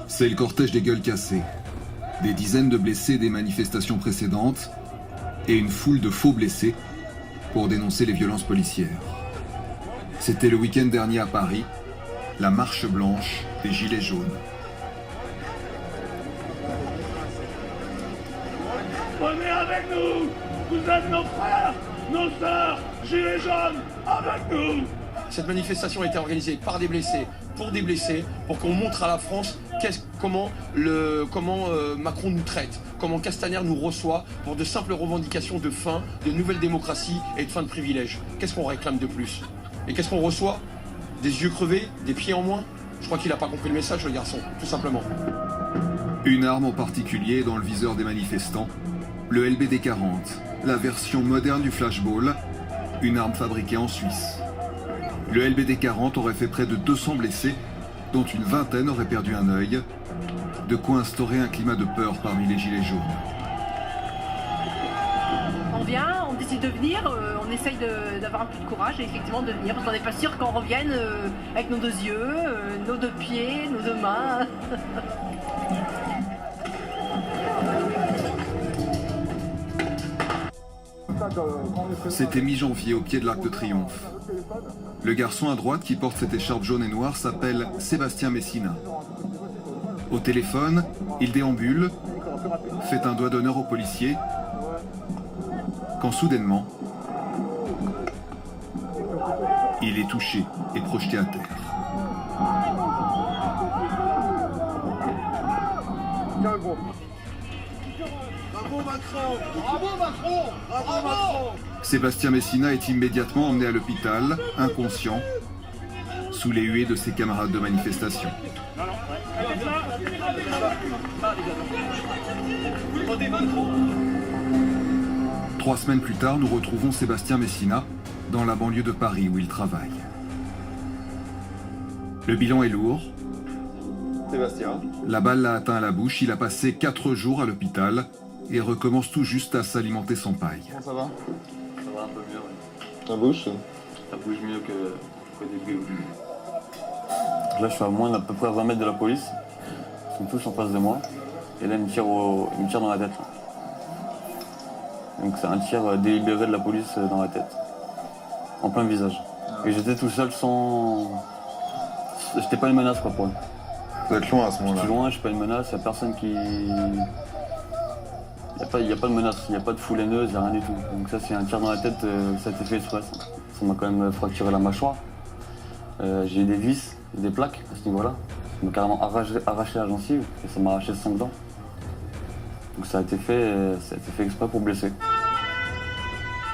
C'est le cortège des gueules cassées. Des dizaines de blessés des manifestations précédentes et une foule de faux blessés pour dénoncer les violences policières. C'était le week-end dernier à Paris, la marche blanche des Gilets jaunes. Venez avec nous! Vous êtes nos frères, nos sœurs, Gilets jaunes, avec nous! Cette manifestation a été organisée par des blessés, pour qu'on montre à la France comment Macron nous traite, comment Castaner nous reçoit pour de simples revendications de fin, de nouvelle démocratie et de fin de privilèges. Qu'est-ce qu'on réclame de plus? Et qu'est-ce qu'on reçoit? Des yeux crevés, des pieds en moins? Je crois qu'il n'a pas compris le message, le garçon, tout simplement. Une arme en particulier dans le viseur des manifestants, le LBD 40, la version moderne du flashball, une arme fabriquée en Suisse. Le LBD 40 aurait fait près de 200 blessés, dont une vingtaine auraient perdu un œil, de quoi instaurer un climat de peur parmi les gilets jaunes. On vient, on décide de venir, on essaye d'avoir un peu de courage et effectivement de venir, parce qu'on n'est pas sûr qu'on revienne avec nos deux yeux, nos deux pieds, nos deux mains. C'était mi-janvier au pied de l'Arc de Triomphe. Le garçon à droite qui porte cette écharpe jaune et noire s'appelle Sébastien Messina. Au téléphone, il déambule, fait un doigt d'honneur au policier, quand soudainement, il est touché et projeté à terre. Bravo Macron! Bravo Macron! Bravo Macron! Sébastien Messina est immédiatement emmené à l'hôpital, inconscient, sous les huées de ses camarades de manifestation. 3 semaines plus tard, nous retrouvons Sébastien Messina dans la banlieue de Paris où il travaille. Le bilan est lourd. Sébastien. La balle l'a atteint à la bouche, il a passé 4 jours à l'hôpital et recommence tout juste à s'alimenter sans paille. Comment ça va? Ça va un peu mieux, ouais. Ça bouge? Ça bouge mieux qu'au début. Là, je suis à moins d'à peu près 20 mètres de la police. Ils sont tous en face de moi. Et là, ils me tirent dans la tête. Là. Donc c'est un tir délibéré de la police dans la tête. En plein visage. Et j'étais tout seul sans... J'étais pas une menace, quoi, pour eux. Vous êtes loin à ce Je moment-là? suis loin, je suis pas une menace, il n'y a personne qui... Il n'y a pas de menace, il n'y a pas de foule haineuse, il n'y a rien du tout. Donc ça, c'est un tir dans la tête, ça a été fait exprès. Ça m'a quand même fracturé la mâchoire. J'ai eu des vis, des plaques à ce niveau-là. Ça m'a carrément arraché la gencive et ça m'a arraché 5 dents. Donc ça a été fait exprès pour blesser.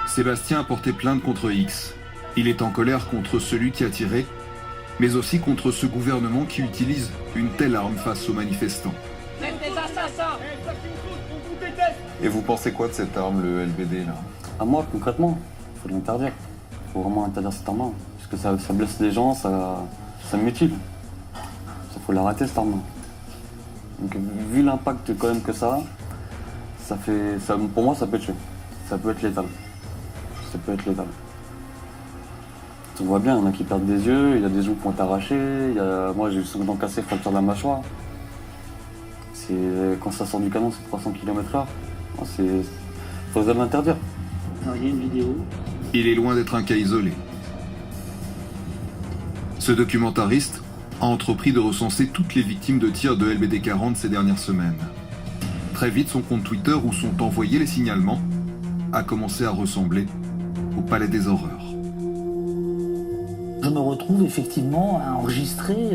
Sébastien a porté plainte contre X. Il est en colère contre celui qui a tiré, mais aussi contre ce gouvernement qui utilise une telle arme face aux manifestants. Et vous pensez quoi de cette arme, le LBD, là? À moi, concrètement, il faut l'interdire. Il faut vraiment interdire cette arme-là. Parce que ça blesse les gens, ça mutile. Il faut l'arrêter, cette arme-là. Donc, vu l'impact quand même que ça pour moi, ça peut tuer. Ça peut être létal. Ça peut être létal. On voit bien, il y en a qui perdent des yeux, il y a des joues qui vont être arrachées, moi j'ai eu 5 dents cassées, fracture de la mâchoire. Quand ça sort du canon, c'est 300 km/h. Il faudrait l'interdire. Il y a une vidéo. Il est loin d'être un cas isolé. Ce documentariste a entrepris de recenser toutes les victimes de tirs de LBD 40 ces dernières semaines. Très vite, son compte Twitter où sont envoyés les signalements a commencé à ressembler au palais des horreurs. Je me retrouve effectivement à enregistrer,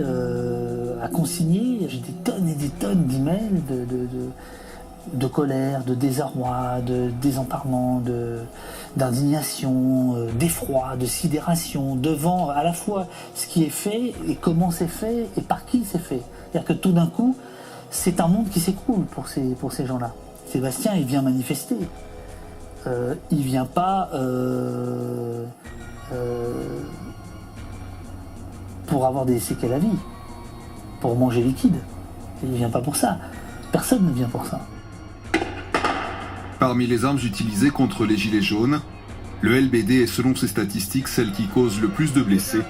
à consigner. J'ai des tonnes et des tonnes d'emails de colère, de désarroi, de désemparement, d'indignation, d'effroi, de sidération, devant à la fois ce qui est fait et comment c'est fait et par qui c'est fait. C'est-à-dire que tout d'un coup, c'est un monde qui s'écroule pour ces gens-là. Sébastien, il vient manifester. Il vient pas pour avoir des séquelles à vie, pour manger liquide. Il ne vient pas pour ça. Personne ne vient pour ça. Parmi les armes utilisées contre les gilets jaunes, Le LBD est selon ses statistiques celle qui cause le plus de blessés,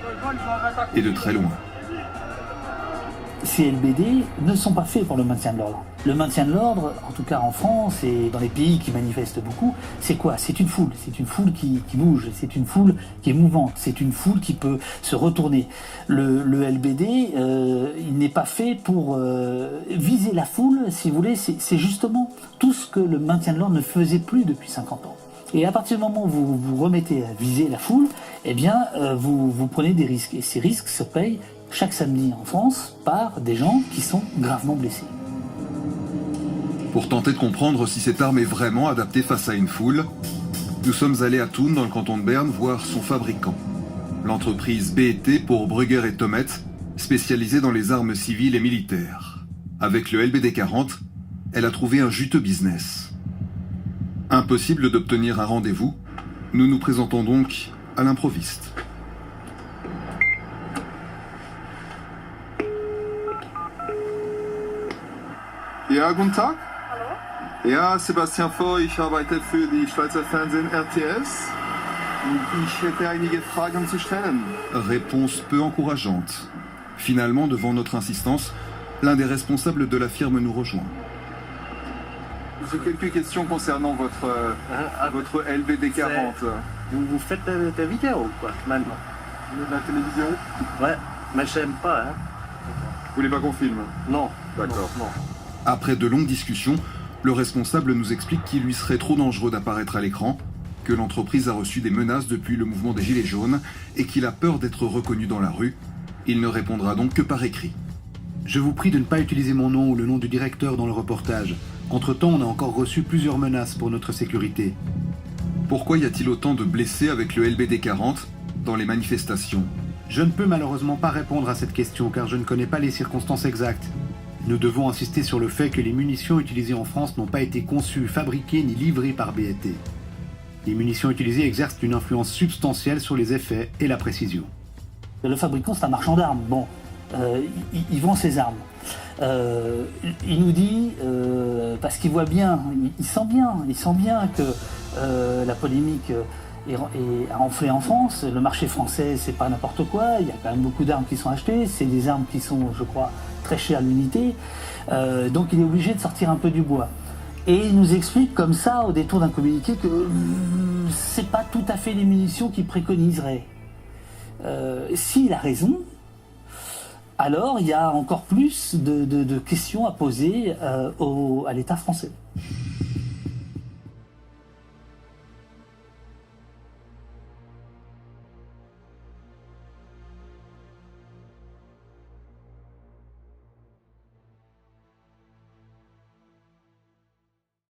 et de très loin. Ces LBD ne sont pas faits pour le maintien de l'ordre. Le maintien de l'ordre, en tout cas en France et dans les pays qui manifestent beaucoup, c'est quoi? C'est une foule. C'est une foule qui bouge, c'est une foule qui est mouvante, c'est une foule qui peut se retourner. Le LBD, il n'est pas fait pour viser la foule, si vous voulez, c'est justement tout ce que le maintien de l'ordre ne faisait plus depuis 50 ans. Et à partir du moment où vous vous remettez à viser la foule, eh bien, vous prenez des risques. Et ces risques se payent chaque samedi en France par des gens qui sont gravement blessés. Pour tenter de comprendre si cette arme est vraiment adaptée face à une foule, nous sommes allés à Thun, dans le canton de Berne, voir son fabricant. L'entreprise BET pour Brugger et Thomet, spécialisée dans les armes civiles et militaires. Avec le LBD 40, elle a trouvé un juteux business. Impossible d'obtenir un rendez-vous, nous nous présentons donc à l'improviste. Ja, guten Tag. Hallo? Ja, Sebastian Vohr, ich arbeite für die Schweizer Fernsehen RTS. Und ich hätte einige Fragen zu stellen. Réponse peu encourageante. Finalement, devant notre insistance, l'un des responsables de la firme nous rejoint. J'ai quelques questions concernant votre LBD 40. Vous faites ta vidéo, quoi, maintenant. La télévision? Ouais, mais j'aime pas, hein. Vous voulez pas qu'on filme? Non. D'accord. Non. Après de longues discussions, le responsable nous explique qu'il lui serait trop dangereux d'apparaître à l'écran, que l'entreprise a reçu des menaces depuis le mouvement des Gilets jaunes et qu'il a peur d'être reconnu dans la rue. Il ne répondra donc que par écrit. Je vous prie de ne pas utiliser mon nom ou le nom du directeur dans le reportage. Entre-temps, on a encore reçu plusieurs menaces pour notre sécurité. Pourquoi y a-t-il autant de blessés avec le LBD 40 dans les manifestations? Je ne peux malheureusement pas répondre à cette question car je ne connais pas les circonstances exactes. Nous devons insister sur le fait que les munitions utilisées en France n'ont pas été conçues, fabriquées ni livrées par BET. Les munitions utilisées exercent une influence substantielle sur les effets et la précision. Le fabricant, c'est un marchand d'armes. Bon, il vend ses armes. Il nous dit, parce qu'il voit bien, il sent bien que la polémique a enflé en France. Le marché français, c'est pas n'importe quoi. Il y a quand même beaucoup d'armes qui sont achetées. C'est des armes qui sont, je crois, très chères l'unité. Donc il est obligé de sortir un peu du bois. Et il nous explique comme ça, au détour d'un communiqué, que c'est pas tout à fait les munitions qu'il préconiserait. S'il a raison, alors il y a encore plus de questions à poser à l'État français.